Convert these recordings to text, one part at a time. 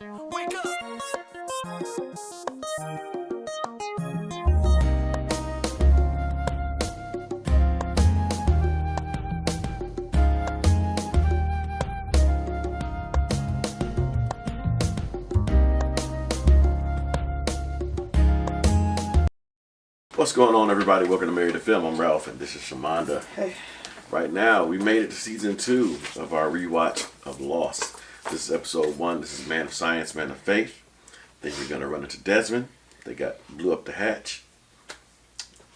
Wake up! What's going on, everybody? Welcome to Married to Film. I'm Ralph, and this is Shamanda. Hey. Right now, we made it to season 2 of our rewatch of Lost. This is episode 1. This is Man of Science, Man of Faith. I think we're gonna run into Desmond. They blew up the hatch.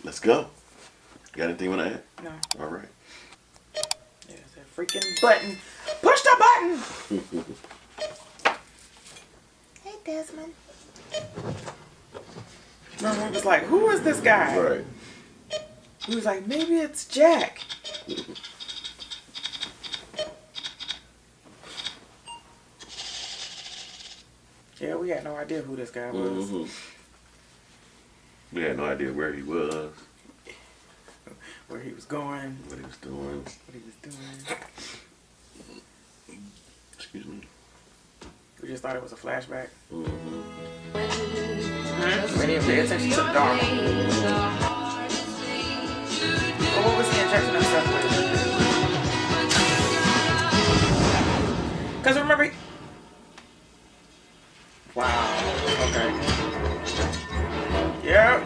Let's go. You got anything you wanna add? No. All right. There's that freaking button. Push the button. Hey, Desmond. My mom was like, "Who is this guy?" Right. He was like, "Maybe it's Jack." Yeah, we had no idea who this guy was. Mm-hmm. We had no idea where he was, Where he was going. what he was doing. What he was doing. Excuse me. We just thought it was a flashback. Mm-hmm. We didn't pay attention to the dog. Well, what was he injecting himself with? Because remember... Wow. Okay. Yeah.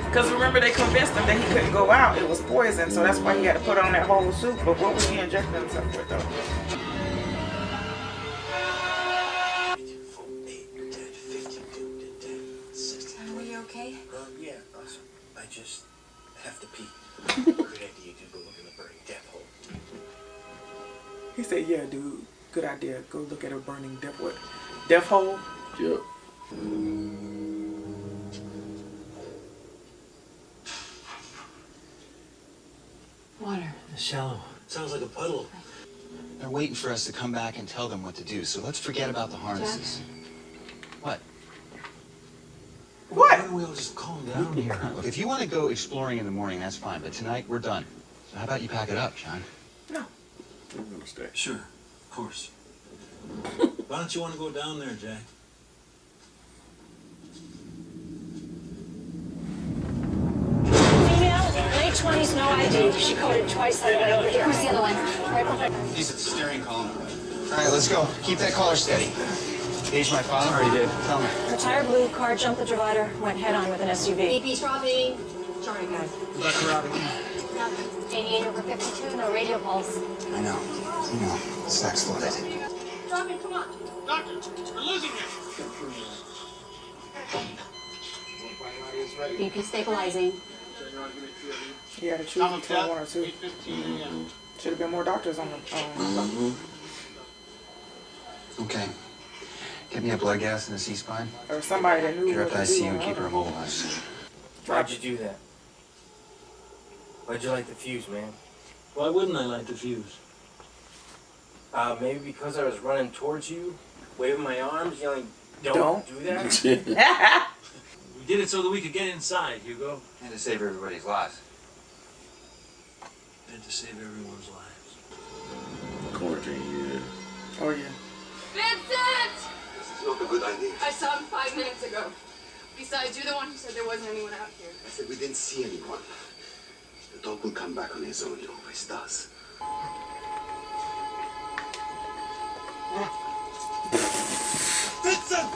Because remember they convinced him that he couldn't go out. It was poison, so that's why he had to put on that whole suit. But what was he injecting himself with, though? Are you okay? Yeah, awesome. I just have to pee. Great idea, dude. Go look in the burning death hole. He said, "Yeah, dude. Good idea. Go look at a burning death hole." Yep. Water. It's shallow. Sounds like a puddle. They're waiting for us to come back and tell them what to do, so let's forget about the harnesses. What? Why What? don't we all just calm down here? Look, if you want to go exploring in the morning, that's fine, but tonight we're done. So how about you pack it up, Sean? No. I'm gonna stay. Sure, of course. Why don't you want to go down there, Jack? Female, late 20s, no ID. She coded twice on the way over here. Who's the other one? Right behind. He's at the steering column. All right, let's go. Keep that collar steady. Page my father. Already did. Tell me. Retired blue car jumped the divider, went head-on with an SUV. BP dropping. Sorry, guys. Nothing. 88 over 52, no radio pulse. I know. Sack's loaded. Dropping, come on. BP stabilizing. He had to choose between one or two. Should have been more doctors on the Okay. Get me a blood gas and a C-spine. or somebody that knew Get her what up to to do. ICU and keep her immobilized. Why'd you do that? Why'd you light the fuse, man? Why wouldn't I light the fuse? Maybe because I was running towards you, waving my arms, yelling, don't Don't. do that? We did it so that we could get inside, Hugo. And to save everybody's lives. And to save everyone's lives. Quarantine, yeah. Oh yeah. Vincent! This is not a good idea. I saw him 5 minutes ago. Besides, you're the one who said there wasn't anyone out here. I said we didn't see anyone. The dog will come back on his own. He always does. Vincent!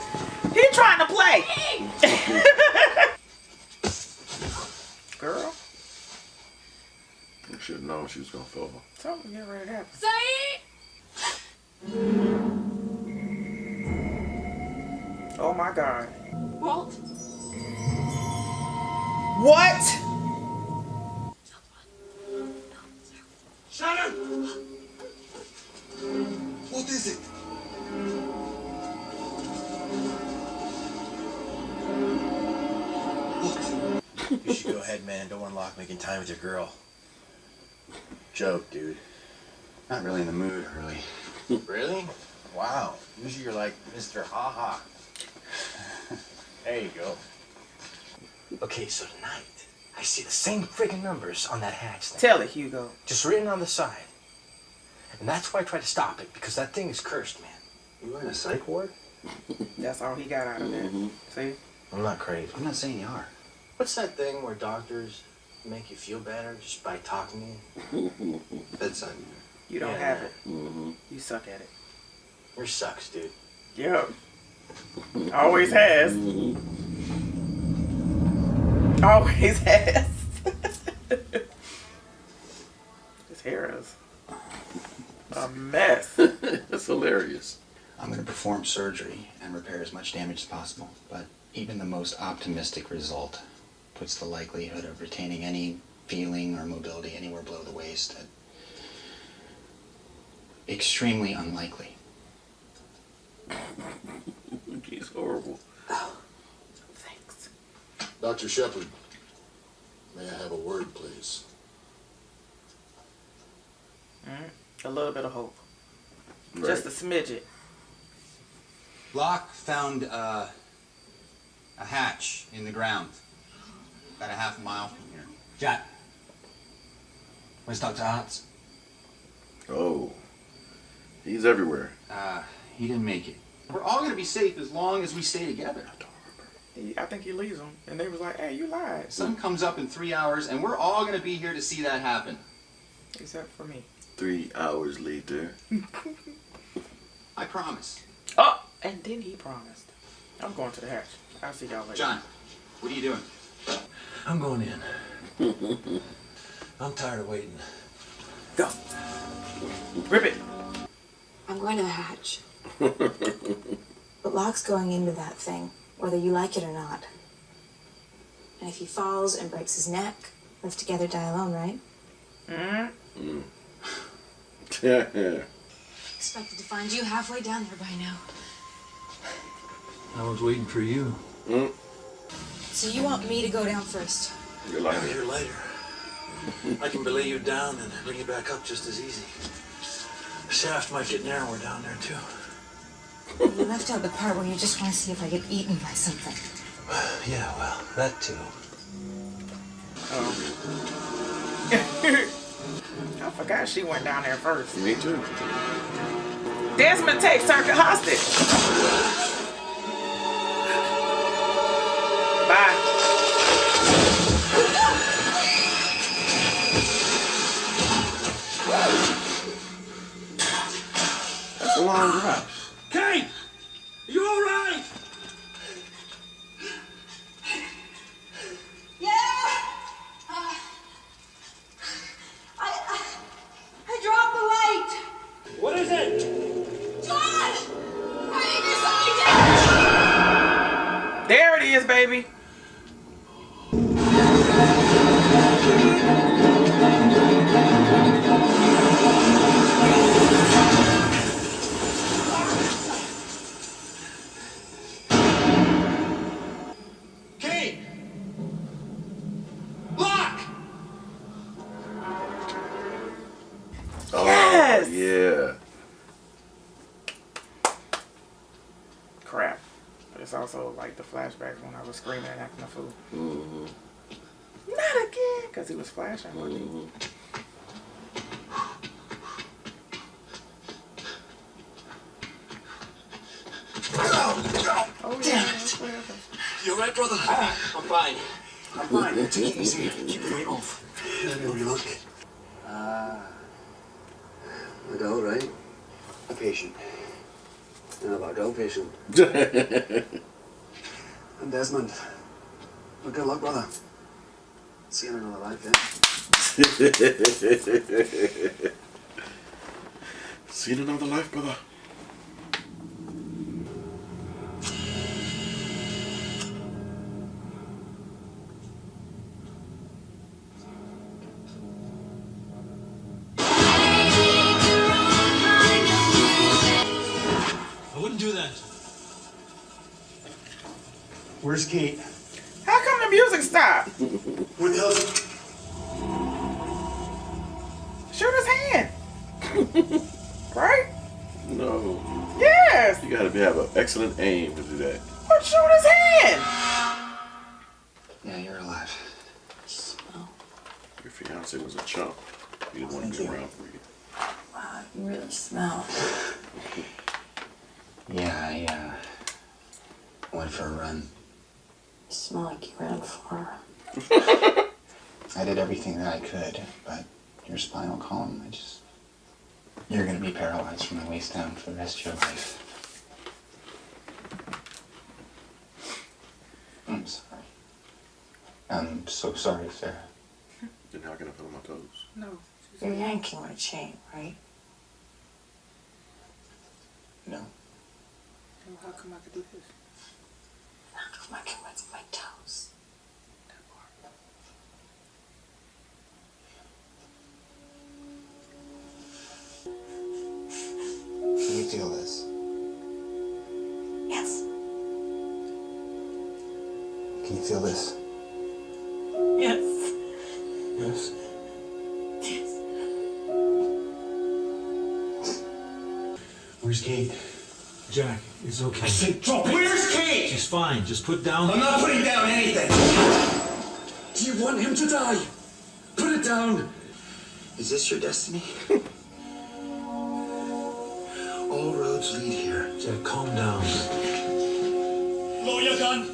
He trying to play. Girl, I should have known she was gonna fall. something getting ready to happen. Say! Oh my God. Walt? What? Shannon! What is it? You should go ahead, man. Don't want to lock making time with your girl. Joke, dude. Not really in the mood, early. Really? Wow. Usually you're like Mr. Ha-Ha. There you go. Okay, so tonight, I see the same friggin' numbers on that hatch thing. Tell it, Hugo. Just written on the side. And that's why I tried to stop it, because that thing is cursed, man. You were in a psych ward? That's all he got out of that. See? I'm not crazy. I'm not saying you are. What's that thing where doctors make you feel better just by talking to you? Bedside manner. You don't have it. You suck at it. Yours sucks, dude. Yep. Always has. Always has. His hair is a mess. That's hilarious. I'm going to perform surgery and repair as much damage as possible, but even the most optimistic result puts the likelihood of retaining any feeling or mobility anywhere below the waist at extremely unlikely. He's horrible. Thanks. Dr. Shepard, may I have a word, please? A little bit of hope. Right. Just a smidget. Locke found a hatch in the ground, about a half mile from here. Jack, where's Dr. Hartz? Oh. He's everywhere. He didn't make it. We're all going to be safe as long as we stay together. I think he leaves them, and they was like, "Hey, you lied." Sun comes up in 3 hours, and we're all going to be here to see that happen. Except for me. 3 hours later. I promise. Oh, and then he promised. I'm going to the hatch. I'll see y'all later. John, what are you doing? I'm going in. I'm tired of waiting. Go. Rip it. I'm going to the hatch. But Locke's going into that thing, whether you like it or not. And if he falls and breaks his neck, live together, die alone, right? Expected to find you halfway down there by now. I was waiting for you. So you want me to go down first? You're like I'm here later. I can belay you down and bring you back up just as easy. The shaft might get narrower down there, too. You left out the part where you just want to see if I get eaten by something. Yeah, well, that too. I forgot she went down there first. Me too. Desmond takes Circuit hostage. Bye. That's a long drop. Kate! You all right? Yeah! I dropped the light! What is it? John! I think there's something down! There it is, baby. Kate! Lock! Yes! Yeah. Crap. But it's also like the flashbacks when I was screaming and acting a fool. Not again! Because he was flashing, wasn't he? Oh, yeah. You all right, brother? I'm fine. I'm fine. Take it easy. Keep the weight off. Let me look. Adult, right? A patient. An adult patient. I'm Desmond. Well, good luck, brother. See you in another life, yeah? See you in another life, brother. I wouldn't do that. Where's Kate? How come the music stopped? What the hell? Shoot his hand. Right? No. Yes. You gotta have an excellent aim to do that. But shoot his hand. Yeah, you're alive. Smell. Your fiance was a chump. He didn't want to be around for you. Wow, you really smell. Yeah, I went for a run. You smell like you ran far. I did everything that I could, but your spinal column, you're gonna be paralyzed from the waist down for the rest of your life. I'm sorry. I'm so sorry, Sarah. Then how can I feel my toes? No. You're yanking my chain, right? No. Well, how come I could do this? How come I can wiggle my toes? Can you feel this? Yes. Can you feel this? Yes. Yes. Where's Kate? Jack, it's okay. I said drop it! Where's Kate? She's fine. Just put down. I'm not putting down anything! Do you want him to die? Put it down! Is this your destiny? All roads lead here. Jack, calm down. Lower your gun,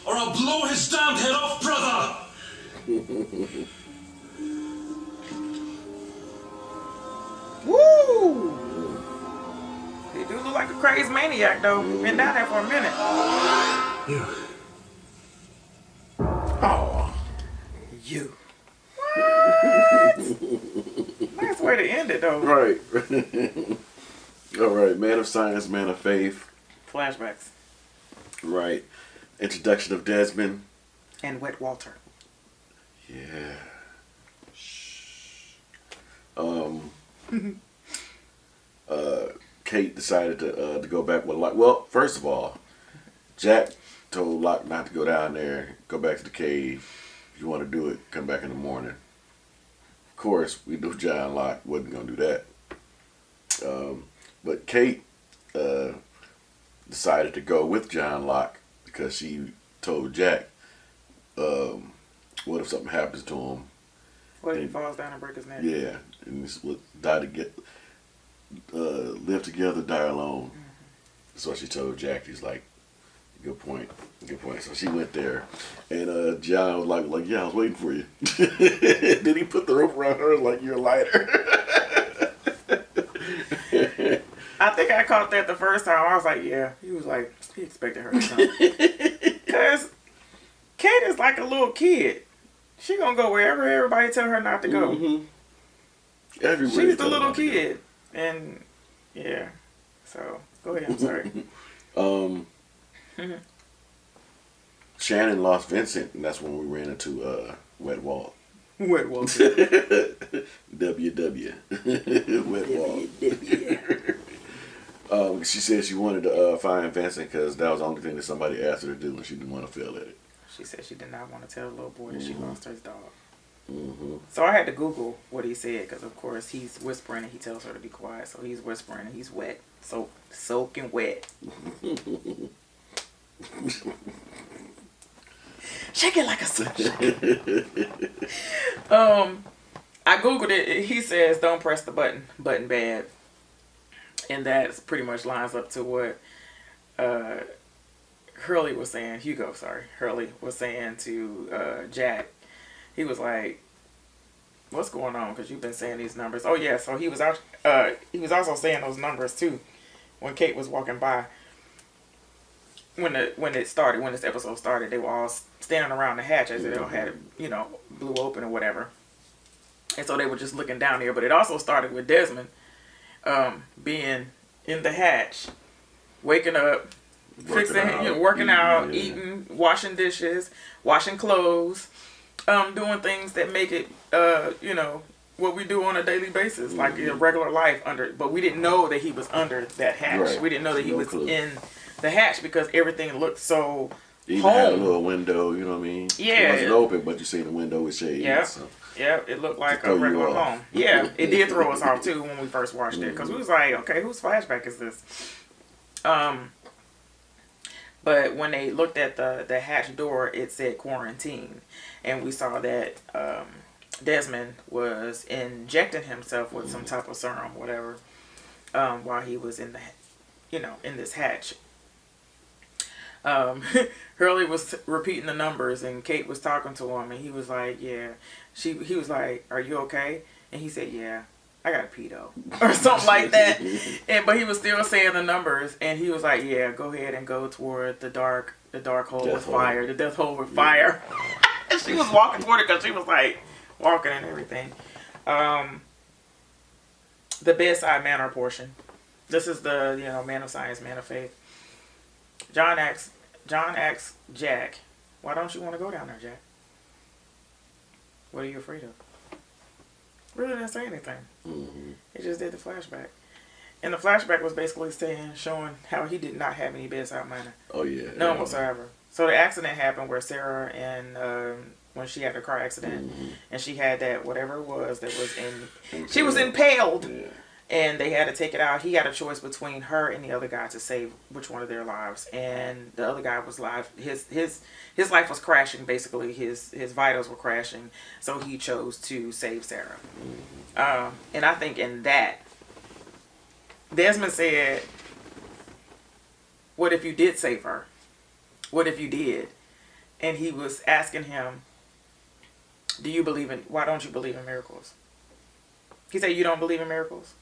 or I'll blow his damned head off, brother! Woo! He do look like a crazy maniac, though. Been down there for a minute. You. Oh, You. Nice way to end it, though. right. All right, man of science, man of faith. Flashbacks. Right. Introduction of Desmond. And Wet Walter. Yeah. Kate decided to go back with Locke. Well, first of all, Jack told Locke not to go down there, go back to the cave. If you want to do it, come back in the morning. Of course, we knew John Locke wasn't going to do that. But Kate decided to go with John Locke because she told Jack, what if something happens to him? What if he falls down and break his neck? Yeah, and this would die to get live together, die alone. Mm-hmm. That's what she told Jack. He's like, good point. So she went there, and John was like, yeah, I was waiting for you. Then he put the rope around her like, you're a lighter. I think I caught that the first time. I was like, yeah. He was like, he expected her to come. Because Kate is like a little kid. She gonna go wherever everybody tell her not to go. Mm-hmm. Everywhere. She's the little kid. And, yeah. So, go ahead. I'm sorry. Shannon lost Vincent, and that's when we ran into Wet Walt. Wet Walter. WW. Wet Walt. She said she wanted to find Vincent because that was the only thing that somebody asked her to do and she didn't want to fail at it. She said she did not want to tell the little boy that she lost her dog. Mm-hmm. So I had to Google what he said because, of course, he's whispering and he tells her to be quiet. So he's whispering and he's wet. So soaking wet. Shake it like a sunshine. I Googled it. He says, don't press the button. Button bad. And that pretty much lines up to what Hurley was saying. Hurley was saying to Jack. He was like, what's going on? Because you've been saying these numbers. Oh, yeah. So he was also saying those numbers, too, when Kate was walking by. When this episode started, they were all standing around the hatch as it had it, blew open or whatever. And so they were just looking down there. But it also started with Desmond being in the hatch, waking up, working out, eating, washing dishes, washing clothes, doing things that make it, what we do on a daily basis, like in regular life but we didn't know that he was under that hatch. Right. We didn't know that he was in the hatch because everything looked so Even had a little window, you know what I mean? Yeah. It wasn't open, but you see the window with shades. Yeah. So. Yeah, it looked like a regular home. Yeah, it did throw us off too when we first watched it because we was like, okay, whose flashback is this? But when they looked at the hatch door, it said quarantine, and we saw that Desmond was injecting himself with some type of serum, whatever, while he was in the, in this hatch. Hurley was repeating the numbers, and Kate was talking to him, and he was like, yeah. He was like, are you okay? And he said, yeah, I got a pedo. Or something like that. But he was still saying the numbers, and he was like, yeah, go ahead and go toward the dark hole with fire. The death hole with fire. And she was walking toward it because she was like walking and everything. The bedside manner portion. This is the, man of science, man of faith. John asks Jack, why don't you want to go down there, Jack? What are you afraid of? Really didn't say anything. Mm-hmm. He just did the flashback. And the flashback was basically showing how he did not have any bedside manner. Oh, yeah. None whatsoever. So the accident happened where Sarah when she had her car accident, and she had that, whatever it was, that was she was impaled. Yeah. And they had to take it out. He had a choice between her and the other guy to save which one of their lives. And the other guy was alive. His life was crashing, basically. His vitals were crashing. So he chose to save Sarah. And I think in that, Desmond said, what if you did save her? What if you did? And he was asking him, why don't you believe in miracles? He said, you don't believe in miracles?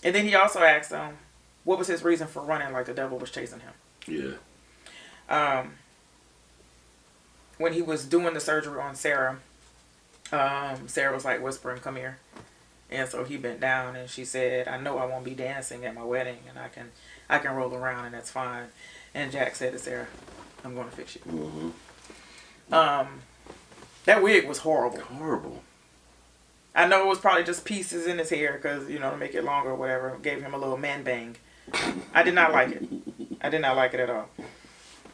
And then he also asked him, what was his reason for running like the devil was chasing him? Yeah. When he was doing the surgery on Sarah, Sarah was like whispering, come here. And so he bent down, and she said, I know I won't be dancing at my wedding, and I can roll around, and that's fine. And Jack said to Sarah, I'm going to fix you. Mm-hmm. That wig was horrible. Horrible. I know it was probably just pieces in his hair because, to make it longer or whatever. Gave him a little man bang. I did not like it. I did not like it at all.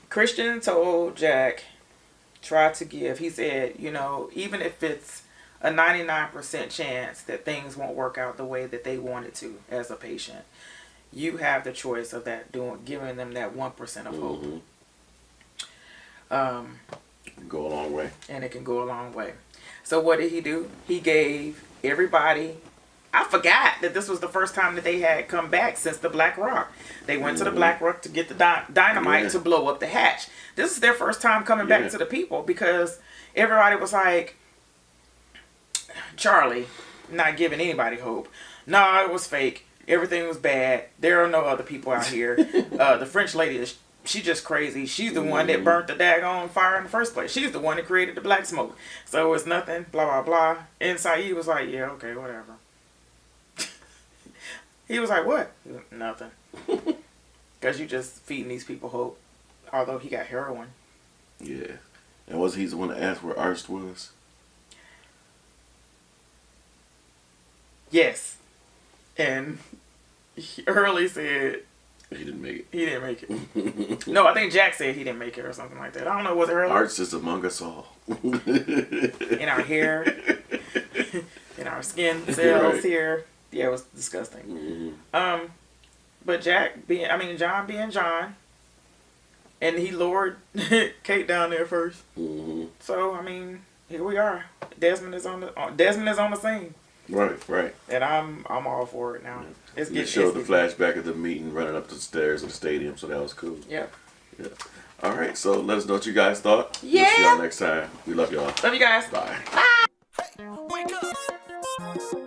Christian told Jack, try to give. He said, even if it's a 99% chance that things won't work out the way that they want it to as a patient, you have the choice of giving them that 1% of hope. It can go a long way. And it can go a long way. So what did he do? He gave everybody, I forgot that this was the first time that they had come back since the Black Rock. They went to the Black Rock to get the dynamite to blow up the hatch. This is their first time coming back to the people because everybody was like, Charlie, not giving anybody hope. No, it was fake. Everything was bad. There are no other people out here. The French lady she's just crazy. She's the one that burnt the daggone fire in the first place. She's the one that created the black smoke. So it was nothing, blah, blah, blah. And Saeed was like, yeah, okay, whatever. He was like, what? Nothing. Because you just feeding these people hope. Although he got heroin. Yeah. And was he the one that asked where Ernst was? Yes. And Hurley said... He didn't make it. He didn't make it. No, I think Jack said he didn't make it or something like that. I don't know. Was it Hurley? Arts is among us all. In our hair. In our skin cells here. Yeah, it was disgusting. Mm-hmm. But John being John. And he lured Kate down there first. Mm-hmm. So, here we are. Desmond is on the scene. Right. And I'm all for it now. They showed the flashback of the meeting running up the stairs of the stadium, so that was cool. Yeah. All right, so let us know what you guys thought. Yeah. We'll see y'all next time. We love y'all. Love you guys. Bye. Bye.